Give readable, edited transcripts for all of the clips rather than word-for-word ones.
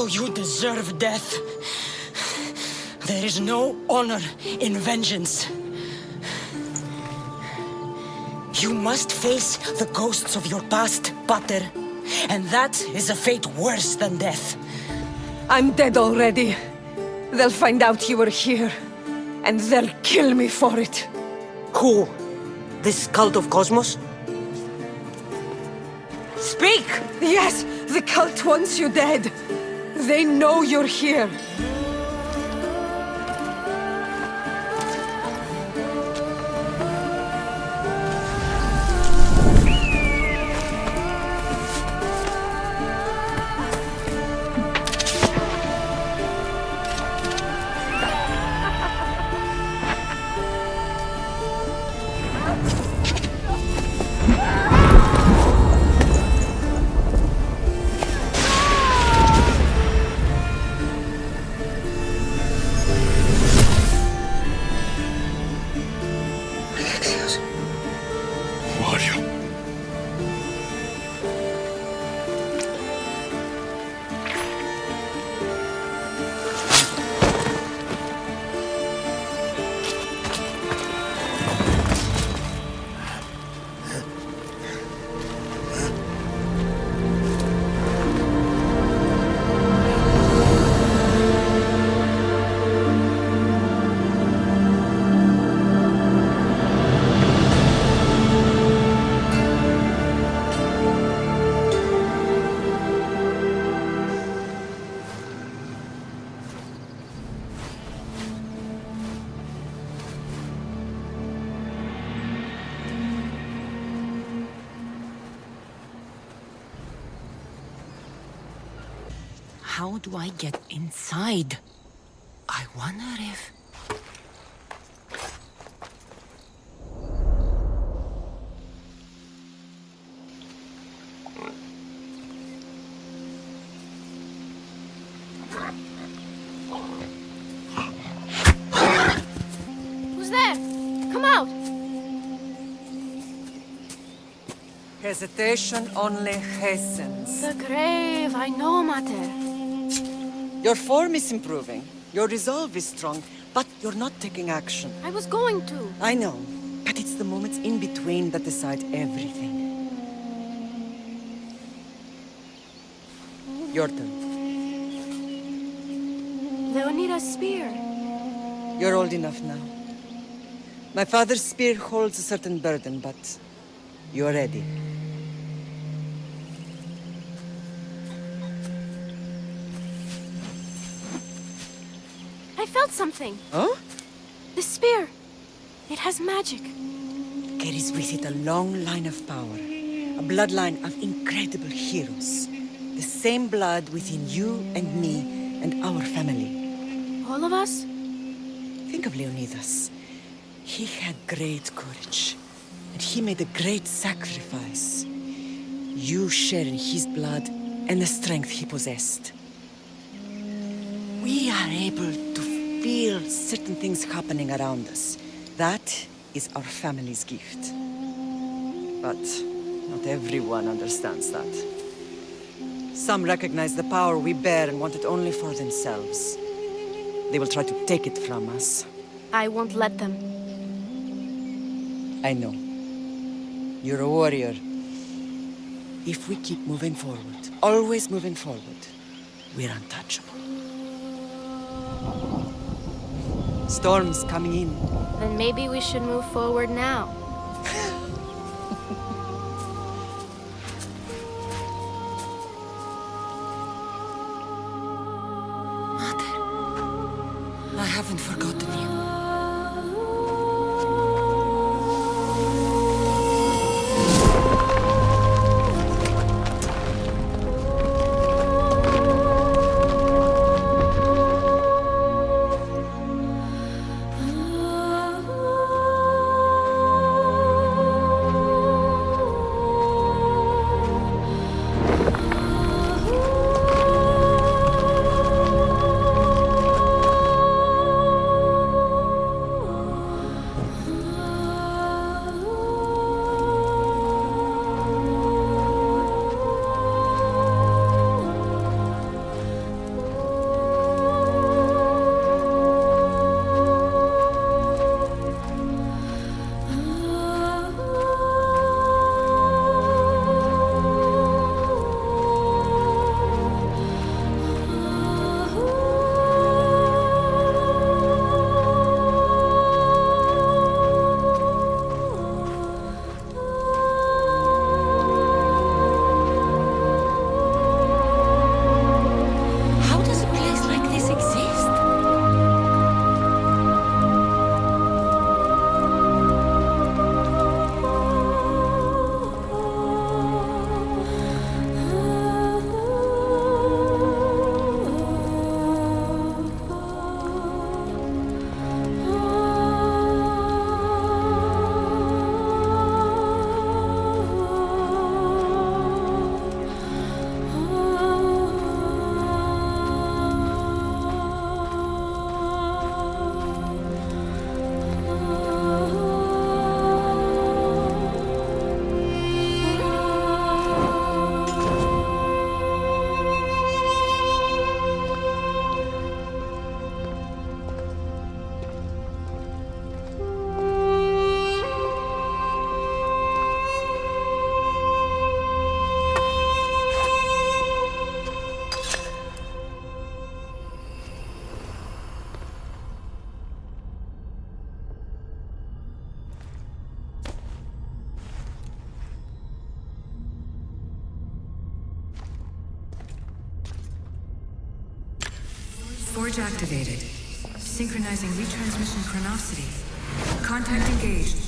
So you deserve death. There is no honor in vengeance. You must face the ghosts of your past, Pater. And that is a fate worse than death. I'm dead already. They'll find out you were here. And they'll kill me for it. Who? This cult of Cosmos? Speak! Yes, the cult wants you dead. They know you're here. How do I get inside? I wonder if... Who's there? Come out! Hesitation only hastens. The grave, I know, Mater. Your form is improving. Your resolve is strong, but you're not taking action. I was going to. I know, but it's the moments in between that decide everything. Your turn. Leonida's spear. You're old enough now. My father's spear holds a certain burden, but you're ready. I felt something. Huh? The spear. It has magic. Carries with it a long line of power. A bloodline of incredible heroes. The same blood within you and me and our family. All of us? Think of Leonidas. He had great courage. And he made a great sacrifice. You share in his blood and the strength he possessed. We are able to feel certain things happening around us. That is our family's gift. But not everyone understands that. Some recognize the power we bear and want it only for themselves. They will try to take it from us. I won't let them. I know. You're a warrior. If we keep moving forward, always moving forward, we're untouchable. Storm's coming in. Then maybe we should move forward now. Mother, I haven't forgotten you. Approach activated. Synchronizing retransmission chronicity. Contact engaged.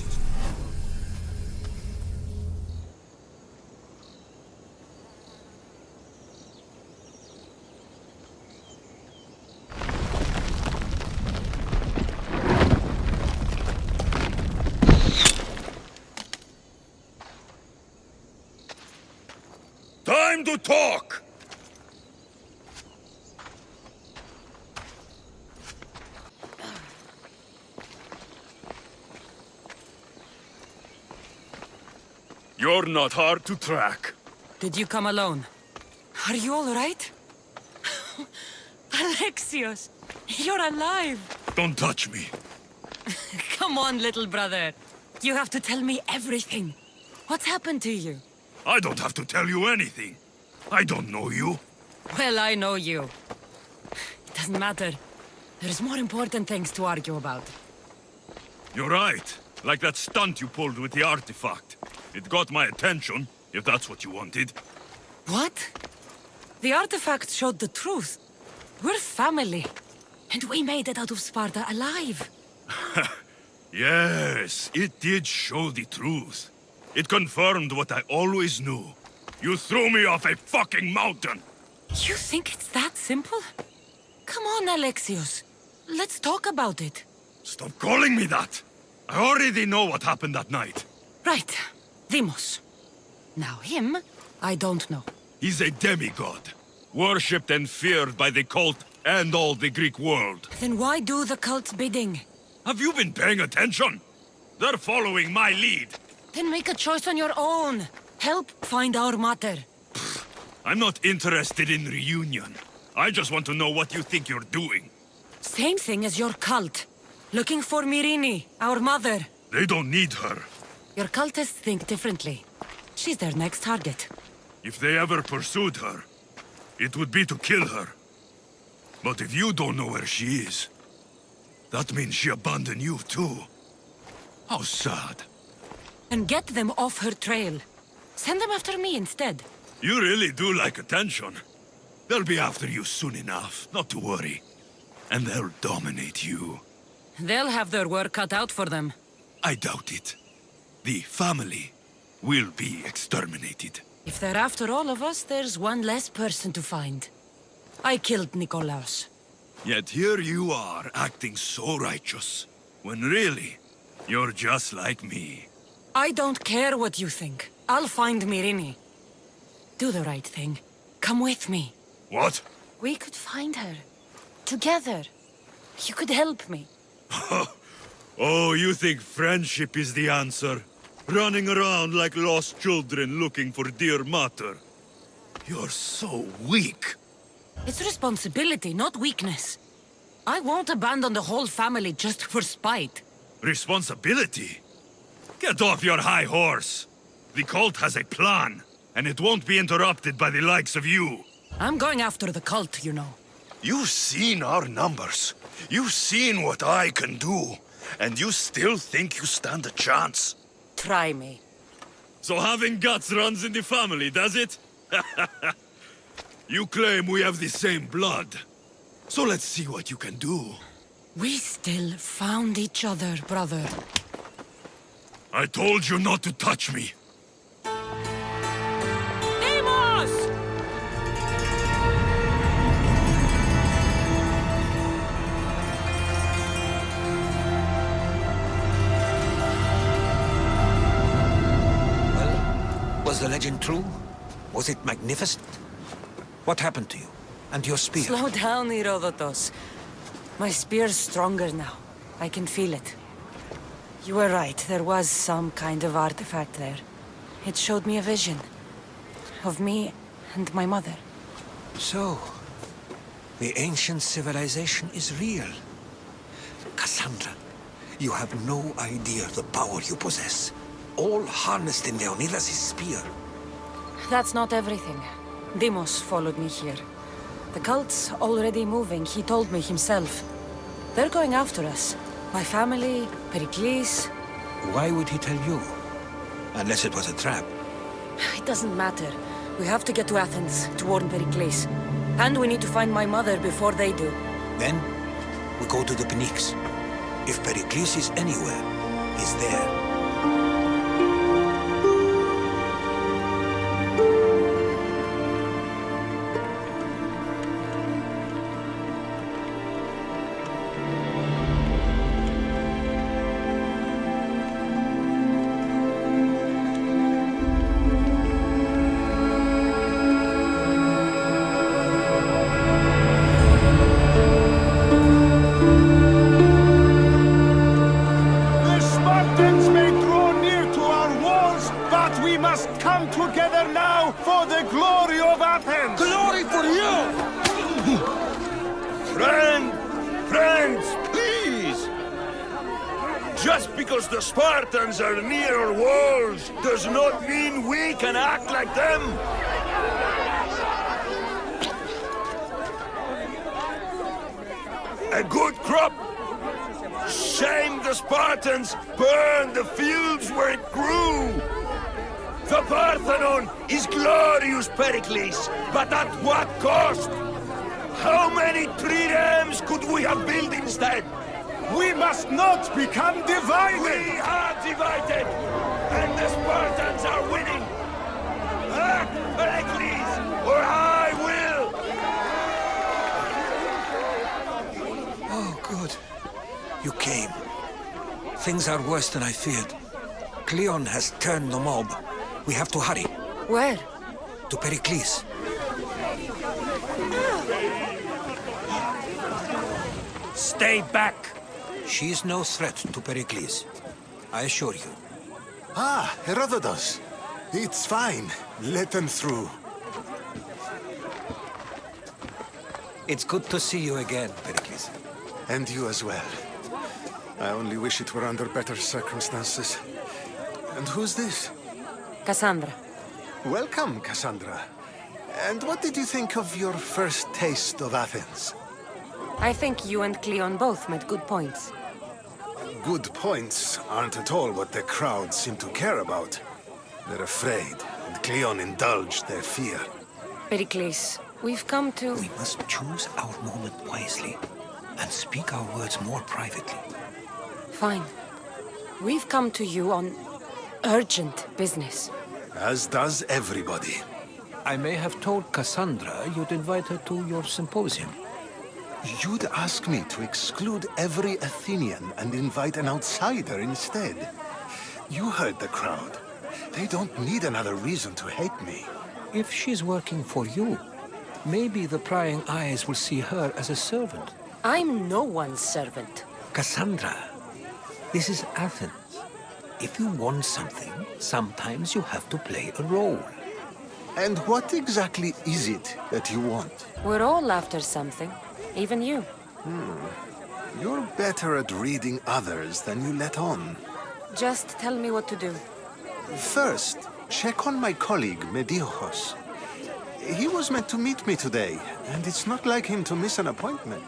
Time to talk! You're not hard to track. Did you come alone? Are you all right? Alexios, you're alive! Don't touch me. Come on, little brother. You have to tell me everything. What's happened to you? I don't have to tell you anything. I don't know you. Well, I know you. It doesn't matter. There's more important things to argue about. You're right. Like that stunt you pulled with the artifact. It got my attention, if that's what you wanted. What? The artifact showed the truth. We're family. And we made it out of Sparta alive. Yes, it did show the truth. It confirmed what I always knew. You threw me off a fucking mountain! You think it's that simple? Come on, Alexios. Let's talk about it. Stop calling me that! I already know what happened that night. Right. Deimos. Now him, I don't know. He's a demigod. Worshipped and feared by the cult and all the Greek world. Then why do the cult's bidding? Have you been paying attention? They're following my lead. Then make a choice on your own. Help find our mater. I'm not interested in reunion. I just want to know what you think you're doing. Same thing as your cult. Looking for Myrrine, our mother. They don't need her. Your cultists think differently. She's their next target. If they ever pursued her, it would be to kill her. But if you don't know where she is, that means she abandoned you too. How sad. And get them off her trail. Send them after me instead. You really do like attention. They'll be after you soon enough, not to worry. And they'll dominate you. They'll have their work cut out for them. I doubt it. The family will be exterminated. If they're after all of us, there's one less person to find. I killed Nikolaos. Yet here you are, acting so righteous. When really, you're just like me. I don't care what you think. I'll find Myrrine. Do the right thing. Come with me. What? We could find her. Together. You could help me. Oh, you think friendship is the answer? Running around like lost children looking for dear mater. You're so weak. It's responsibility, not weakness. I won't abandon the whole family just for spite. Responsibility? Get off your high horse. The cult has a plan, and it won't be interrupted by the likes of you. I'm going after the cult, you know. You've seen our numbers. You've seen what I can do. And you still think you stand a chance? Try me. So having guts runs in the family, does it? You claim we have the same blood. So let's see what you can do. We still found each other, brother. I told you not to touch me. Deimos! Was the legend true? Was it magnificent? What happened to you? And your spear? Slow down, Herodotos. My spear's stronger now. I can feel it. You were right. There was some kind of artifact there. It showed me a vision. Of me and my mother. So, the ancient civilization is real. Cassandra, you have no idea the power you possess. All harnessed in Leonidas' spear. That's not everything. Deimos followed me here. The cult's already moving, he told me himself. They're going after us. My family, Pericles. Why would he tell you? Unless it was a trap. It doesn't matter. We have to get to Athens to warn Pericles. And we need to find my mother before they do. Then, we go to the Pnyx. If Pericles is anywhere, he's there. The Spartans may draw near to our walls, but we must come together now for the glory of Athens! Glory for you! Friends, please! Just because the Spartans are near our walls does not mean we can act like them! A good crop! Shame the Spartans burned the fields where it grew! The Parthenon is glorious, Pericles, but at what cost? How many triremes could we have built instead? We must not become divided! We are divided, and the Spartans are winning! Act, Pericles, or I will! Oh, good. You came. Things are worse than I feared. Cleon has turned the mob. We have to hurry. Where? To Pericles. Stay back! She is no threat to Pericles. I assure you. Ah, Herodotus. It's fine. Let them through. It's good to see you again, Pericles. And you as well. I only wish it were under better circumstances. And who's this? Cassandra. Welcome, Cassandra. And what did you think of your first taste of Athens? I think you and Cleon both made good points. Good points aren't at all what the crowd seem to care about. They're afraid, and Cleon indulged their fear. Pericles, we've come to... We must choose our moment wisely and speak our words more privately. Fine. We've come to you on urgent business. As does everybody. I may have told Cassandra you'd invite her to your symposium. You'd ask me to exclude every Athenian and invite an outsider instead. You heard the crowd. They don't need another reason to hate me. If she's working for you, maybe the prying eyes will see her as a servant. I'm no one's servant. Cassandra, this is Athens. If you want something, sometimes you have to play a role. And what exactly is it that you want? We're all after something. Even you. You're better at reading others than you let on. Just tell me what to do. First, check on my colleague, Mediochos. He was meant to meet me today, and it's not like him to miss an appointment.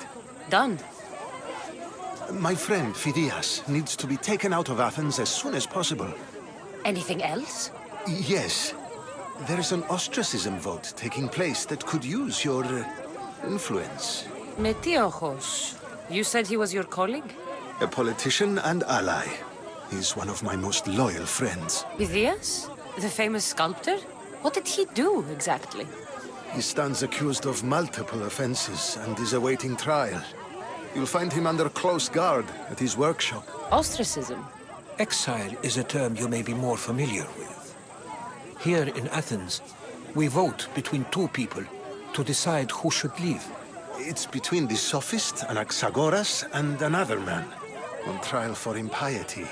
Done. My friend, Phidias, needs to be taken out of Athens as soon as possible. Anything else? Yes. There's an ostracism vote taking place that could use your influence. Metiochos. You said he was your colleague? A politician and ally. He's one of my most loyal friends. Phidias? The famous sculptor? What did he do, exactly? He stands accused of multiple offenses and is awaiting trial. You'll find him under close guard at his workshop. Ostracism? Exile is a term you may be more familiar with. Here in Athens, we vote between two people to decide who should leave. It's between the sophist, Anaxagoras, and another man, on trial for impiety.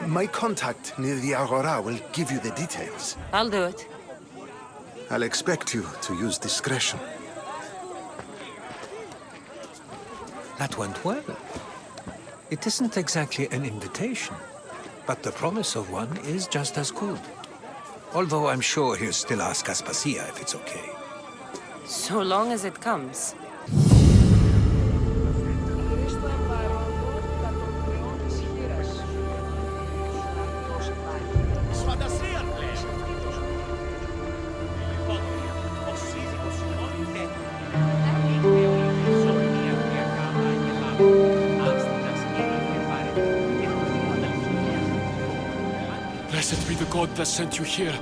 My contact near the Agora will give you the details. I'll do it. I'll expect you to use discretion. That went well. It isn't exactly an invitation, but the promise of one is just as good. Although I'm sure he'll still ask Aspasia if it's okay. So long as it comes. Blessed be the god that sent you here.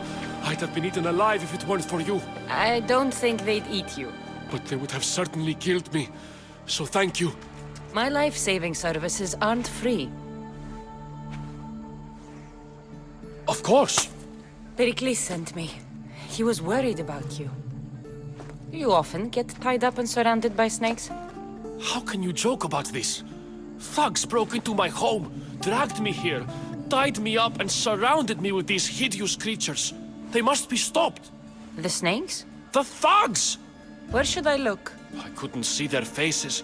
I'd have been eaten alive if it weren't for you. I don't think they'd eat you. But they would have certainly killed me. So thank you. My life-saving services aren't free. Of course. Pericles sent me. He was worried about you. You often get tied up and surrounded by snakes? How can you joke about this? Thugs broke into my home, dragged me here, tied me up and surrounded me with these hideous creatures. They must be stopped. The snakes? The thugs! Where should I look? I couldn't see their faces,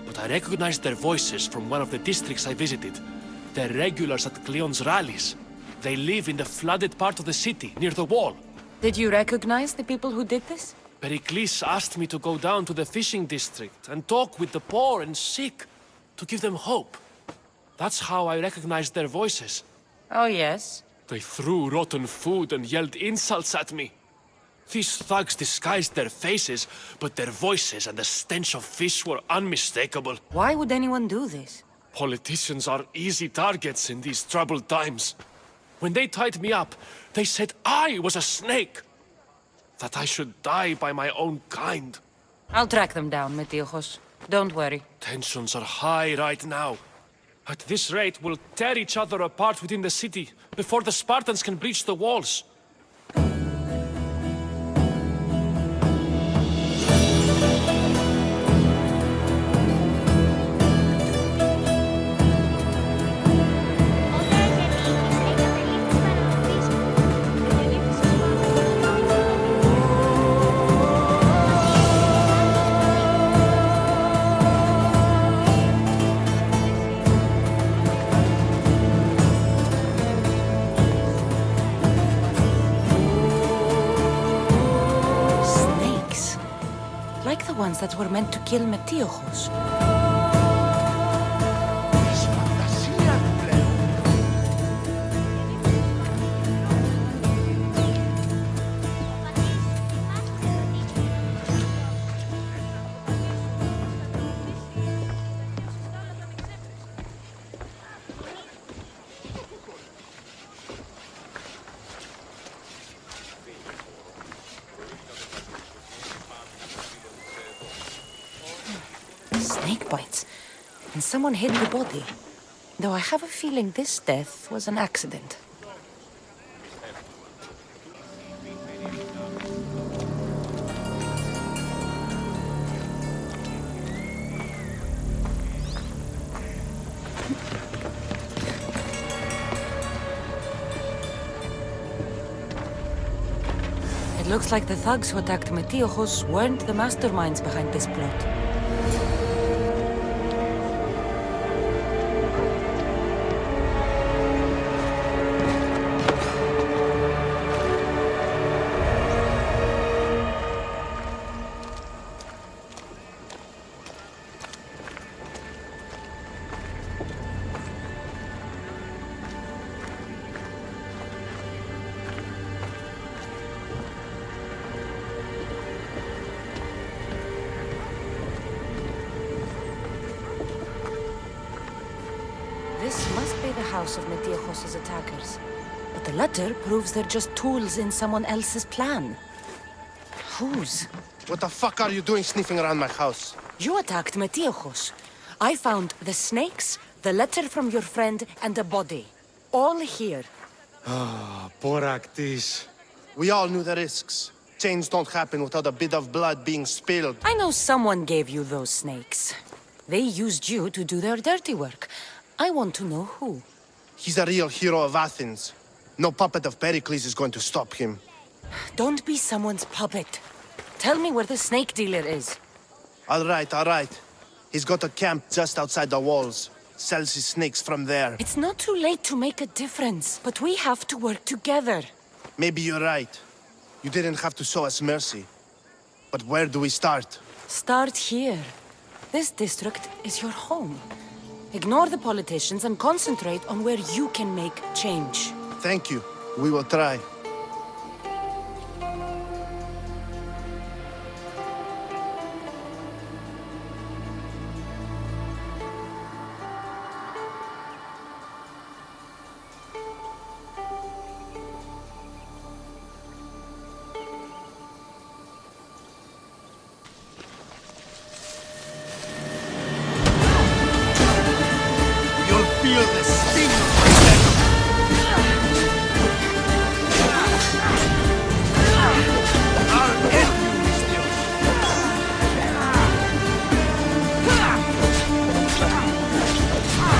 but I recognized their voices from one of the districts I visited. They're regulars at Cleon's rallies. They live in the flooded part of the city, near the wall. Did you recognize the people who did this? Pericles asked me to go down to the fishing district and talk with the poor and sick, to give them hope. That's how I recognized their voices. Oh, yes. They threw rotten food and yelled insults at me. These thugs disguised their faces, but their voices and the stench of fish were unmistakable. Why would anyone do this? Politicians are easy targets in these troubled times. When they tied me up, they said I was a snake. That I should die by my own kind. I'll track them down, Metiochos. Don't worry. Tensions are high right now. At this rate, we'll tear each other apart within the city before the Spartans can breach the walls. Snakes? Like the ones that were meant to kill Metiochos. Snake bites. And someone hid the body. Though I have a feeling this death was an accident. It looks like the thugs who attacked Metiochos weren't the masterminds behind this plot. This must be the house of Metiochos' attackers. But the letter proves they're just tools in someone else's plan. Whose? What the fuck are you doing sniffing around my house? You attacked Metiochos. I found the snakes, the letter from your friend, and a body. All here. Poor Actis. We all knew the risks. Change don't happen without a bit of blood being spilled. I know someone gave you those snakes. They used you to do their dirty work. I want to know who. He's a real hero of Athens. No puppet of Pericles is going to stop him. Don't be someone's puppet. Tell me where the snake dealer is. All right. He's got a camp just outside the walls. Sells his snakes from there. It's not too late to make a difference, but we have to work together. Maybe you're right. You didn't have to show us mercy. But where do we start? Start here. This district is your home. Ignore the politicians and concentrate on where you can make change. Thank you. We will try. feel the sting of my venom. I'll end you, Mistios. His death should be transferred safe.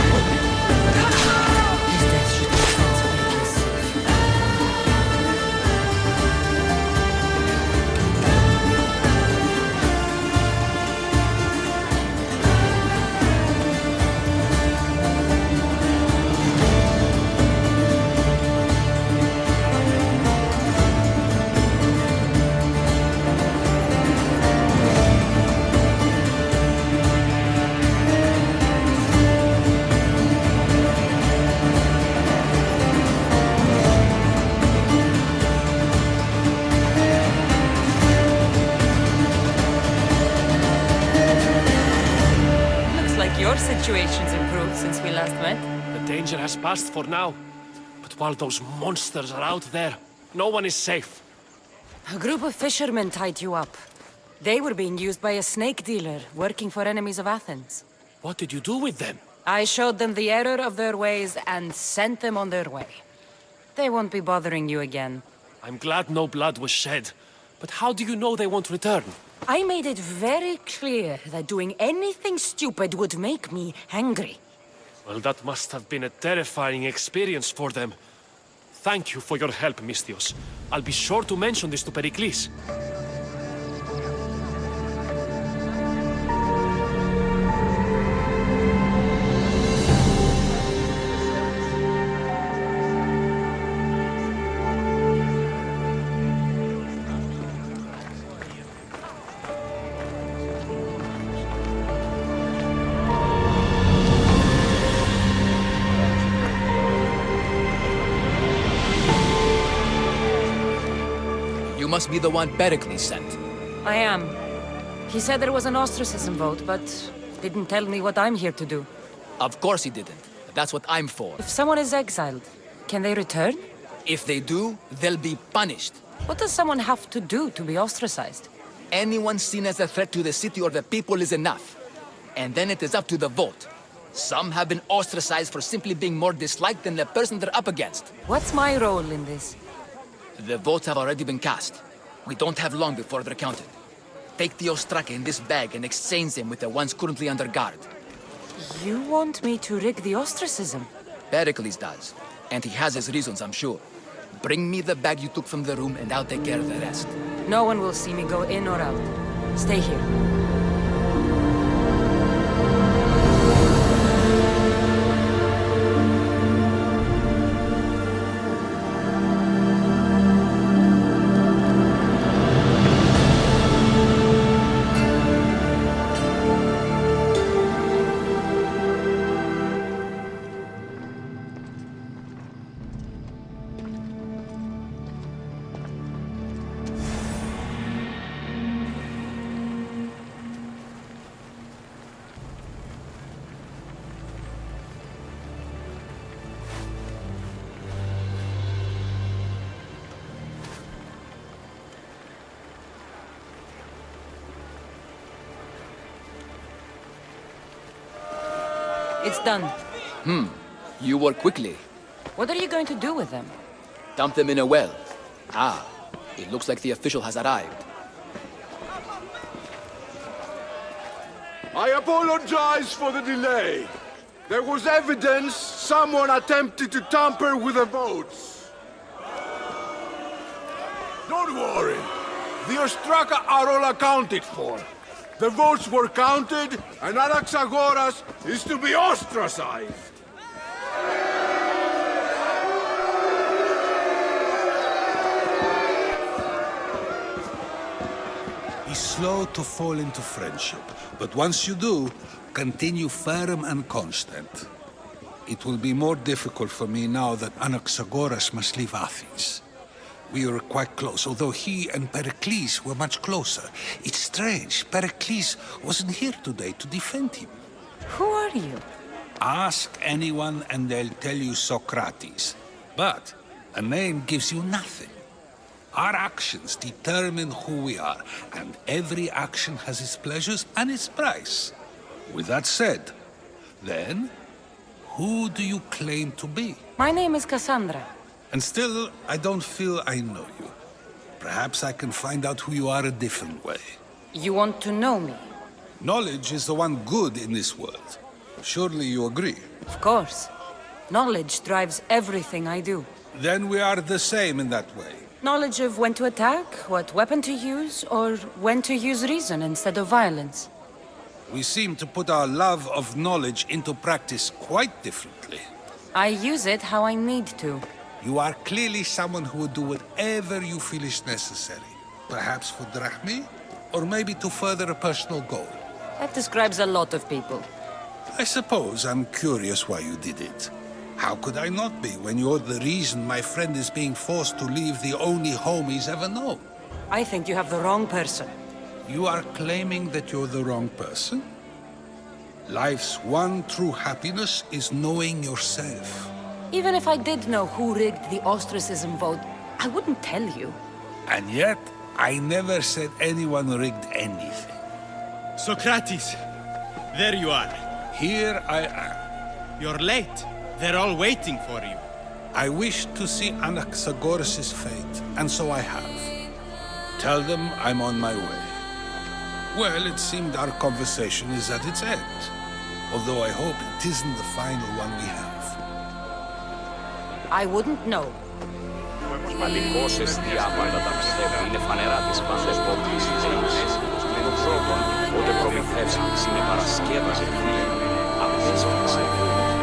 Looks like your situation's improved since we last met. The danger has passed for now. But while those monsters are out there, no one is safe. A group of fishermen tied you up. They were being used by a snake dealer working for enemies of Athens. What did you do with them? I showed them the error of their ways and sent them on their way. They won't be bothering you again. I'm glad no blood was shed. But how do you know they won't return? I made it very clear that doing anything stupid would make me angry. Well, that must have been a terrifying experience for them. Thank you for your help, Mistios. I'll be sure to mention this to Pericles. You must be the one Pericles sent. I am. He said there was an ostracism vote, but didn't tell me what I'm here to do. Of course he didn't. That's what I'm for. If someone is exiled, can they return? If they do, they'll be punished. What does someone have to do to be ostracized? Anyone seen as a threat to the city or the people is enough. And then it is up to the vote. Some have been ostracized for simply being more disliked than the person they're up against. What's my role in this? The votes have already been cast. We don't have long before they're counted. Take the ostraka in this bag and exchange them with the ones currently under guard. You want me to rig the ostracism? Pericles does. And he has his reasons, I'm sure. Bring me the bag you took from the room and I'll take care of the rest. No one will see me go in or out. Stay here. It's done. You work quickly. What are you going to do with them? Dump them in a well. Ah, it looks like the official has arrived. I apologize for the delay. There was evidence someone attempted to tamper with the votes. Don't worry. The Ostraka are all accounted for. The votes were counted, and Anaxagoras is to be ostracized. Be slow to fall into friendship, but once you do, continue firm and constant. It will be more difficult for me now that Anaxagoras must leave Athens. We were quite close, although he and Pericles were much closer. It's strange, Pericles wasn't here today to defend him. Who are you? Ask anyone and they'll tell you Socrates. But a name gives you nothing. Our actions determine who we are, and every action has its pleasures and its price. With that said, then, Who do you claim to be? My name is Cassandra. And still, I don't feel I know you. Perhaps I can find out who you are a different way. You want to know me? Knowledge is the one good in this world. Surely you agree? Of course. Knowledge drives everything I do. Then we are the same in that way. Knowledge of when to attack, what weapon to use, or when to use reason instead of violence. We seem to put our love of knowledge into practice quite differently. I use it how I need to. You are clearly someone who would do whatever you feel is necessary. Perhaps for drachmi, or maybe to further a personal goal. That describes a lot of people. I suppose I'm curious why you did it. How could I not be when you're the reason my friend is being forced to leave the only home he's ever known? I think you have the wrong person. You are claiming that you're the wrong person? Life's one true happiness is knowing yourself. Even if I did know who rigged the ostracism vote, I wouldn't tell you. And yet, I never said anyone rigged anything. Socrates! There you are. Here I am. You're late. They're all waiting for you. I wish to see Anaxagoras' fate, and so I have. Tell them I'm on my way. Well, it seemed our conversation is at its end. Although I hope it isn't the final one we have. I wouldn't know. Μοναδικός εστιάβαλα τα ψεύδι είναι φανερά της πάθος πόλης της. Το πρώτον, ότι προμηθεύσει συνεπαρασκεύασε φίλοι, απέσφαξε,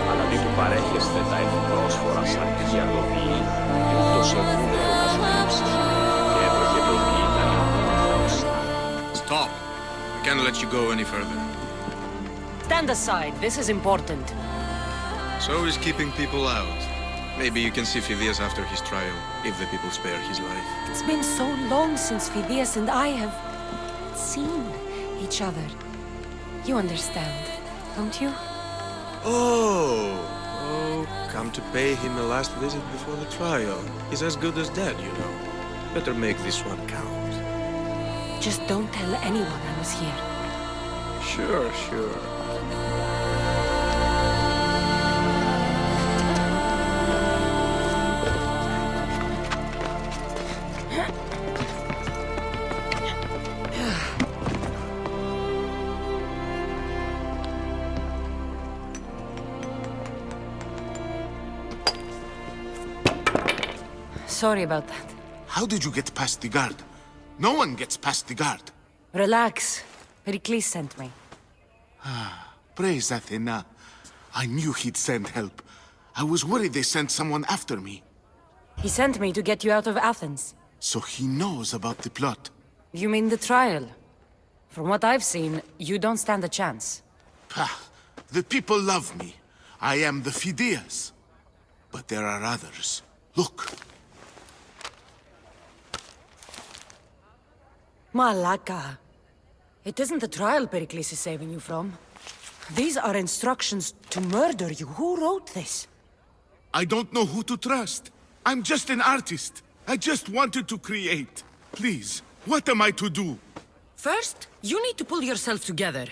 αλλά μη του παρέχεστε τα ευπρόσφορα σαν διαδοβή, ούτως εβούνε ο καζουλήψης, και έβρεχε το τι ήταν Stop. I can't let you go any further. Stand aside, this is important. So is keeping people out. Maybe you can see Phidias after his trial, if the people spare his life. It's been so long since Phidias and I have seen each other. You understand, don't you? Oh, come to pay him a last visit before the trial. He's as good as dead, you know. Better make this one count. Just don't tell anyone I was here. Sure. Sorry about that. How did you get past the guard? No one gets past the guard. Relax. Pericles sent me. Praise Athena. I knew he'd send help. I was worried they sent someone after me. He sent me to get you out of Athens. So he knows about the plot. You mean the trial? From what I've seen, you don't stand a chance. Pah, the people love me. I am the Phidias. But there are others. Look. Malaka. It isn't the trial Pericles is saving you from. These are instructions to murder you. Who wrote this? I don't know who to trust. I'm just an artist. I just wanted to create. Please, what am I to do? First, you need to pull yourself together.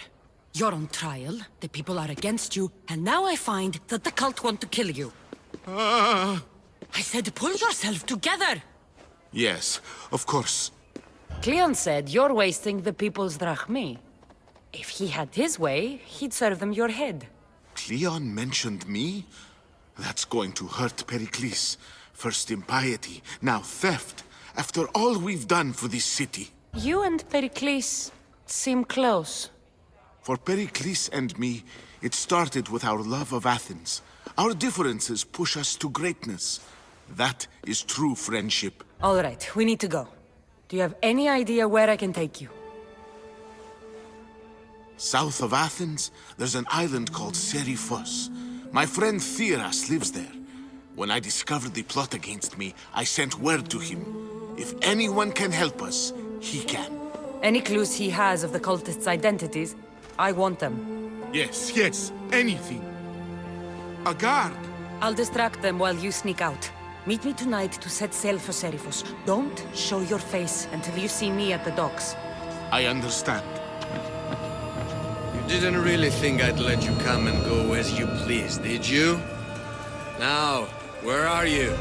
You're on trial, the people are against you, and now I find that the cult want to kill you. I said pull yourself together! Yes, of course. Cleon said you're wasting the people's drachmi. If he had his way, he'd serve them your head. Cleon mentioned me? That's going to hurt Pericles. First impiety, now theft. After all we've done for this city. You and Pericles seem close. For Pericles and me, it started with our love of Athens. Our differences push us to greatness. That is true friendship. All right, we need to go. Do you have any idea where I can take you? South of Athens, there's an island called Seriphos. My friend Theras lives there. When I discovered the plot against me, I sent word to him. If anyone can help us, he can. Any clues he has of the cultists' identities, I want them. Yes, anything. A guard! I'll distract them while you sneak out. Meet me tonight to set sail for Seriphos. Don't show your face until you see me at the docks. I understand. Didn't really think I'd let you come and go as you please, did you? Now, where are you?